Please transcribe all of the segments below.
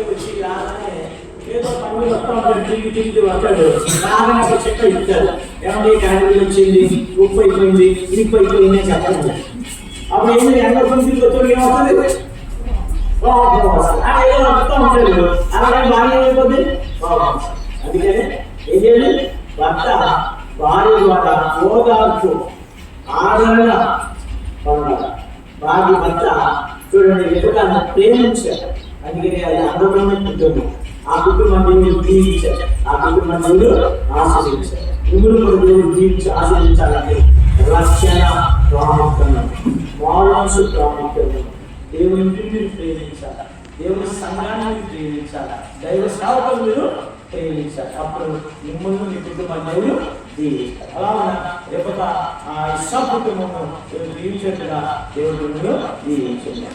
వచ్చి రాగానే ఏదో పనులు మొత్తం తిరిగి వస్తాడు. రాగానే ఒక చెక్క ఇస్తాడు. ఏమంటే క్యారీ వచ్చింది, ఉప్పు అయిపోయింది, ఇప్పు అయిపోయింది అని చెప్పండి. అప్పుడు ఏంటి ఎండ తిరిగి వచ్చి ఏమవుతుంది? ఏదో వస్తూ ఉంటాడు. అలాగే బాగా అయిపోతుంది. అందుకని ఏం చేయాలి? భర్త భార్య ద్వారా ఓదార్పు ఆదరణ పొందాలి. భార్య భర్త చూడండి ఎదుగుతాను ప్రేమించారు. అందుకని అది అందమైన కుటుంబం. ఆ కుటుంబం దేవుడు దీవించారు. ఆ కుటుంబం దేవుడు ఆశీర్వదించారు. ఇందులో కూడా దేవుడు దీవించి ఆశీర్వదించాలంటే రక్షణ ప్రాముఖ్యం, మానసు ప్రాముఖ్యం. దేవుని మీరు ప్రేమించాలి, దేవుని సంఘాన్ని ప్రేమించాలి, దైవ సేవకులు మీరు ప్రేమించాలి. అప్పుడు మిమ్మల్ని మీ కుటుంబం దేవుడు దీవించాలి. అలా రేపటి కుటుంబము దీవించేట్టుగా దేవుడు దీవించండి.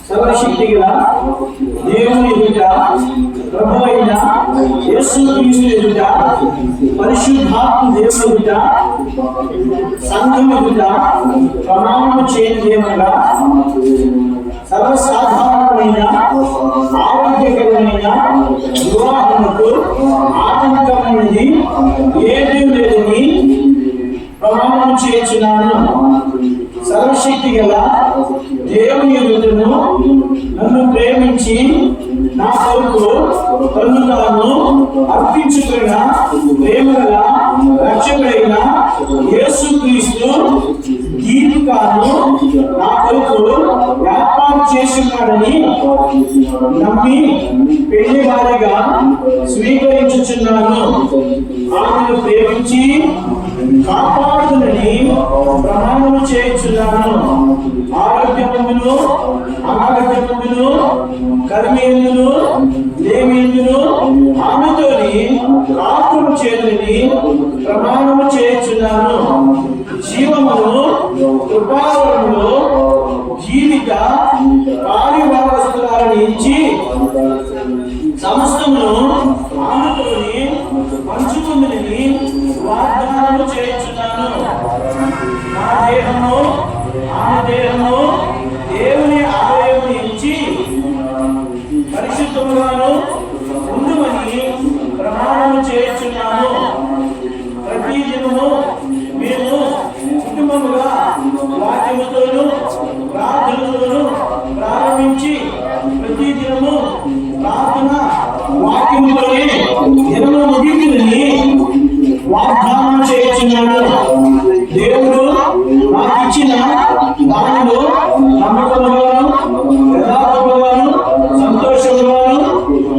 సర్వశక్తిగా దేవుని ఎదుట ప్రభువైన యేసుక్రీస్తు ఎదుట, పరిశుద్ధాత్మ దేవుని ఎదుట, సంఘం ఎదుట ప్రమాణము చేయనిదేమనగా సర్వసాధారణమైన ఆరోగ్యకరమైన వివాహముకు ఆటంకమైనది ఏదీ లేదని ప్రమాణం చేయుచున్నాను. సర్వశక్తి గల దేవుని ఎదుటను నన్ను ప్రేమించి నా కొరకు తన్ను తాను అర్పించుకున్న ప్రేమగల రక్షకుడైన యేసుక్రీస్తు దీపికాను నా కొరకు ఏర్పాటు చేస్తున్నాడని నమ్మి పెళ్లి వారిగా స్వీకరించుచున్నాను. ఆమెను ప్రేమించి కాపాడునని ప్రమాణము చేయుచున్నాను. ఆరోగ్యమును అనారోగ్యమును కర్మేందును లేమేందును ఆమెతోని కాపురం చేయునని ప్రమాణము చేయుచున్నాను. జీవమును కృపావరమును జీవిత పారివారస్తులను ఇచ్చి సమస్తమును ఆమెతోని పంచుకుందని వాగ్దానము చేయుచున్నాను. నా దేహము ఆమె దేహము దేవుని ఆలయము ఇచ్చి పరిశుద్ధముగాను ఉండుమని ప్రమాణము చేయుచున్నాను. ప్రతి దినము మేము కుటుంబముగా వాక్యముతోను ప్రార్థనతోను ప్రారంభించి ప్రతి దినము ప్రార్థన వాక్యముతోనే దినము ముగించునని వాగ్దానం చేయుచున్నాడు. దేవుడు నాకు ఇచ్చిన దానిలో నమ్మకముగాను యథార్థముగాను సంతోషముగాను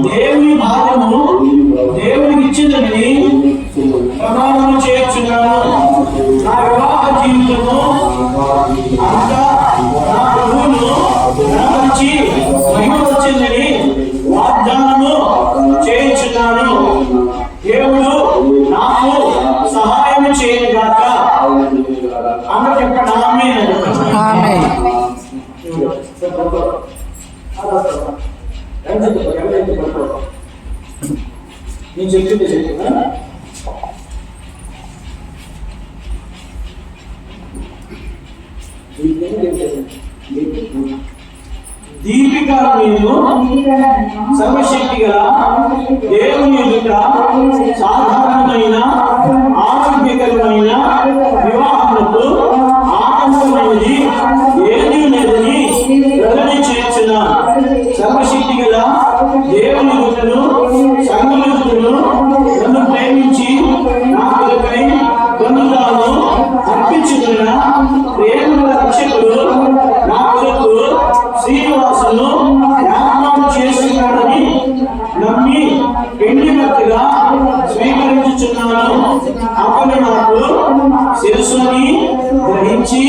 దేవుని భాగము దేవునికి ఇచ్చిందని ప్రమాణం చేయుచున్నాను. నా వివాహ జీవితము అంతా నా ప్రభువును నమ్మచ్చి మహిమ వచ్చిందని వాగ్దానము చేయుచున్నాను. దేవుడు నాకు సహాయం చేయగాక. అందరూ చెప్పండి ఆమేన్. నేను చెప్పింది చెప్తున్నా. దీపిక నేను సర్వశక్తి గల దేవుని ఎదుట సాధారణమైన ఆరోగ్యకరమైన వివాహములకు ఆనందమైనది ఏదీ లేదని ప్రకటన చేస్తున్న సర్వశక్తి గల దేవుని ఎదుటను సంఘం ఎదుటను నన్ను ప్రేమించి నా కొరకై తన్ను తాను అర్పించుకున్న ప్రేమగల రక్షకుడు నా కొరకు శ్రీనివాసును ఏర్పాటు చేస్తున్నాడని నమ్మి పెళ్లి భర్తగా స్వీకరించుచున్నాను. అతను నాకు శిరస్సుని గ్రహించి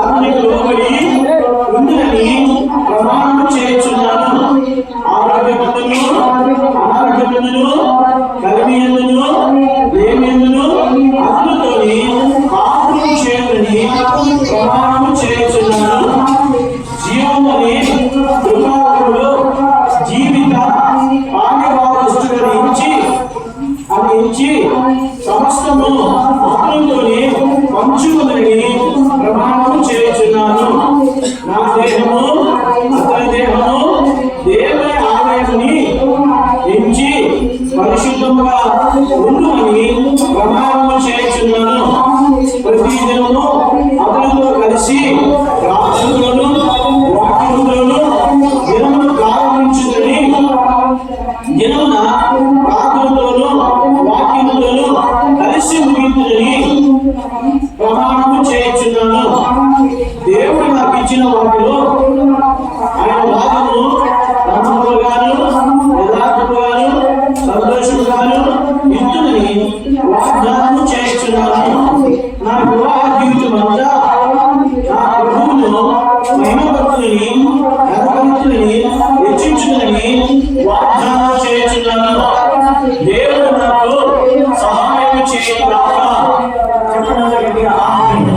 అతనికి లోబడి ఉందని ప్రమాణం చేయుచున్నాను. ఆరోగ్యమందును అనారోగ్యమందును కలిమియందును లేమియందును అతనితోని కాపురం చేయునని ప్రమాణం చేయుచున్నాను. జీవముని కృపావరుడు జీవిత పారివారస్తులను ఇచ్చి సమస్తము అతనితోని పంచుకుని ప్రమాణం చేయుచున్నాను. నా దేహము అతని దేహము దేవుని ఆలయముని ఎంచి పరిశుద్ధముగా ఉండుమని ప్రమాణం చేయుచున్నాను. ప్రతి దినము అతనితో కలిసి రాత్రులను వాక్యములను దినమును ప్రారంభించుదని దినమున ప్రార్థనతోను వాక్యములను కలిసి ముగించుదని ప్రమాణము చేయుచున్నాను. దేవుడు నాకు ఇచ్చిన వాటిలో ఆయన భాగము నమ్మకముగాను యథార్థముగాను సంతోషముగాను ఇద్దునని వాగ్దానము చేయుచున్నాను. నా వివాహ జీవితం అంతా నా ప్రభువును మహిమపరచునని ఘనపరచునని హెచ్చించునని వాగ్దానం చేయుచున్నాను. దేవుడు నాకు సహాయం చేయగాక. చెప్పండి ఆమేన్.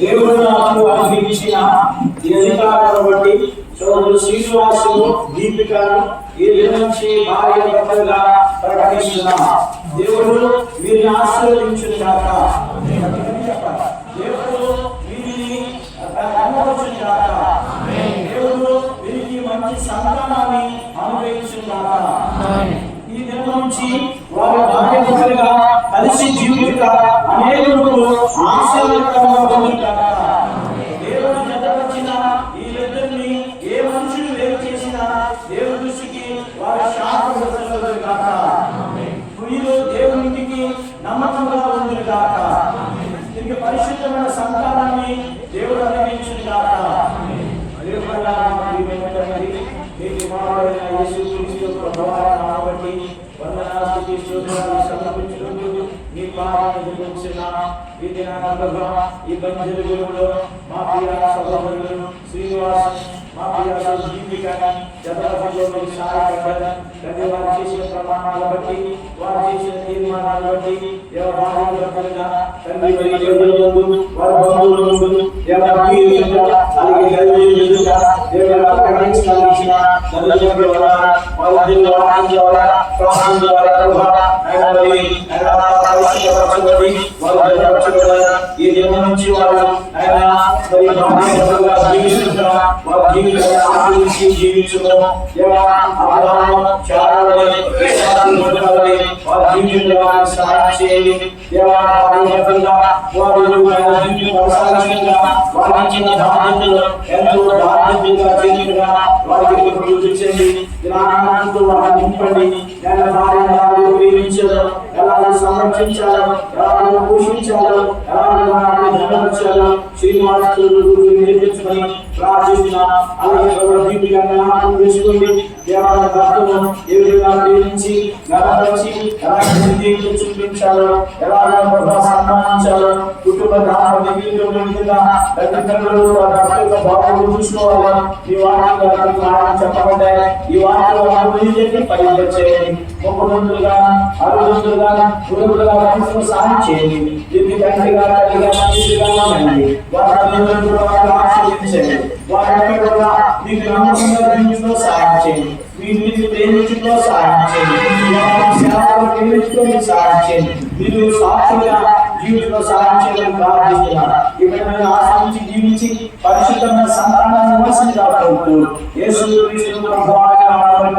దేవుడు నాకు అనుగ్రహించిన ఈ అధికారాన్ని బట్టి సోదరుడు శ్రీనివాసులు దీపికను ఈ నుంచి భార్య భర్తలుగా ప్రకటిస్తున్నా. దేవుడు వీరిని ఆశీర్వదించును గాక. దేవుడు వీరిని కనపరచును గాక. దేవుడు వీరికి మంచి సంతానాన్ని అనుగ్రహించును గాక. ఈ దినం నుంచి వారి భార్య భర్తలుగా కలిసి జీవిత అనేకులకు ఆశీర్వాదకరంగా పొందుతారు. దేవుడు జతపరిచిన ఈ ఇద్దరిని ఏ మనుషులు వేరు చేసినా దేవుడి దృష్టికి వారి శాపగ్రస్తులు కాక. వీరు దేవునికి నమ్మకంగా ఉండును గాక. దీనికి పరిశుద్ధమైన సంతానాన్ని దేవుడు అనుగ్రహించును గాక. కాబట్టి వందనాస్తుతి స్తోత్రాలు సమర్పించుకుంటూ నీ పాదాలను ఎదుర్కొంటున్నా. ఈ దినాలలో ఈ బంజరుగులలో మా ప్రియ సహోదరులను శ్రీనివాస్ మా ప్రియ దీపికని జతపరిలో మీరు సహాయపడ్డారు. ప్రతి వారు చేసిన ప్రమాణాలను బట్టి వారు చేసిన తీర్మానాలను బట్టి దేవాలయంగా తండ్రి వారి బంధువులు ఈ దిన నుంచి వారు సంరక్షించాలో పోషించాలో శ్రీనివాసులు నేర్పించుకొని ప్రార్థిస్తున్న అలాగే దీపికను వేసుకోండి. దేవాలయ భక్తులను ఏ విధంగా ప్రేమించి గణపరిచి ఎలా చూపించాలో ఎలా సన్మానించాలో కుటుంబ బాబు చూసుకోవాలో ఈ వాక్యం చెప్పబడ్డాయి. ఈ వాక్యం పైకి చేయండి. ముఖ్యమంత్రులుగా అరుదులుగా గురువులుగా సహాయం చేయండి. దీన్ని తండ్రిగా ఆశ్రయించండి. వారి మీకు నమ్మకంగా సహాయం చేయండి. వీటిని ప్రేమించడంలో సహాయం చేయండి. సేవలు ప్రేమించడంలో సహాయం చేయండి. మీరు సాక్షులుగా జీవితంలో సహాయం చేయాలని ప్రార్థిస్తున్నాను. ఇవన్నీ ఆశ్రయించి జీవించి పరిశుద్ధమైన సంతానాన్ని ఇవ్వాల్సింది కాపాడుతూ యేసుక్రీస్తు ప్రభువారి నామములో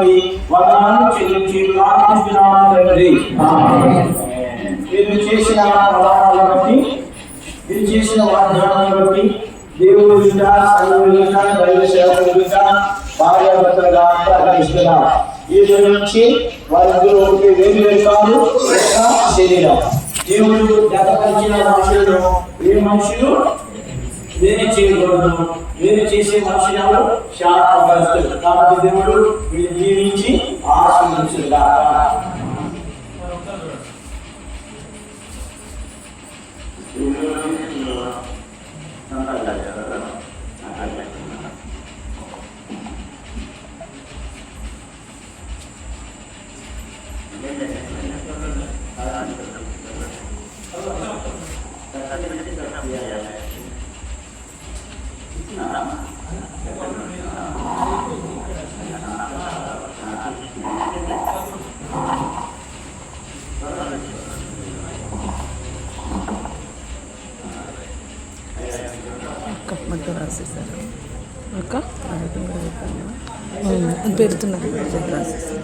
వందనాలు చెల్లించి ప్రార్థిస్తున్నాను తండ్రి. మీరు చేసిన ప్రమాణాలను బట్టి, మీరు చేసిన వాగ్దానాలను బట్టి దేవుడు దైవ సేవకులు భార్యాభర్తలుగా ప్రకటిస్తున్నారు. ఈ రోజు నుంచి వారిద్దరూ ఒకటి వేరు కాదు, శరీరం. దేవుడు జతపరిచిన మనుషులను ఏ మనుషులు వేరే చేయకూడదు. వేరే చేసే మనుషులు శాపగ్రస్తులు. కాబట్టి దేవుడు వీళ్ళు జీవించి ఆశీర్వదించుగా. రాసేసారు ఒక పెడుతున్నారు రాసేసారు.